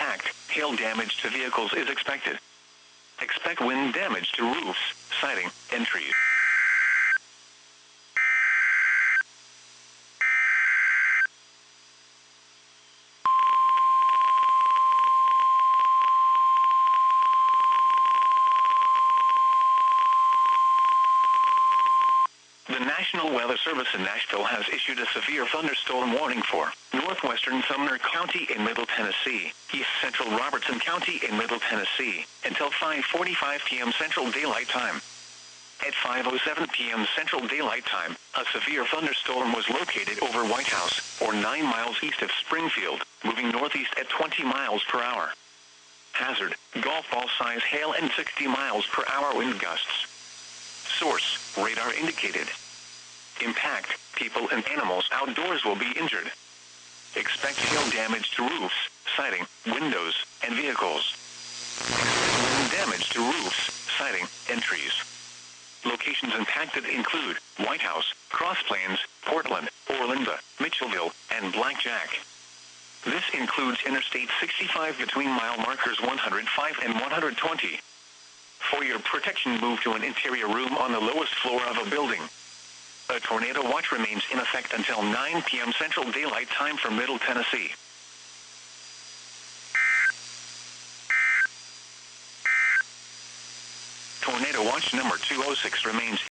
Impact, hail damage to vehicles is expected. Expect wind damage to roofs, siding, and trees. The National Weather Service in Nashville has issued a severe thunderstorm warning for northwestern Sumner County in Middle Tennessee, east central Robertson County in Middle Tennessee, until 5:45 p.m. Central Daylight Time. At 5:07 p.m. Central Daylight Time, a severe thunderstorm was located over White House, or 9 miles east of Springfield, moving northeast at 20 miles per hour. Hazard, golf ball size hail and 60 miles per hour wind gusts. Source, radar indicated. Impact, people and animals outdoors will be injured. Expect hail damage to roofs, siding, windows, and vehicles. Wind damage to roofs, siding, and trees. Locations impacted include White House, Cross Plains, Portland, Orlinda, Mitchellville, and Blackjack. This includes Interstate 65 between mile markers 105 and 120. For your protection, move to an interior room on the lowest floor of a building. A tornado watch remains in effect until 9 p.m. Central Daylight Time for Middle Tennessee. Tornado watch number 206 remains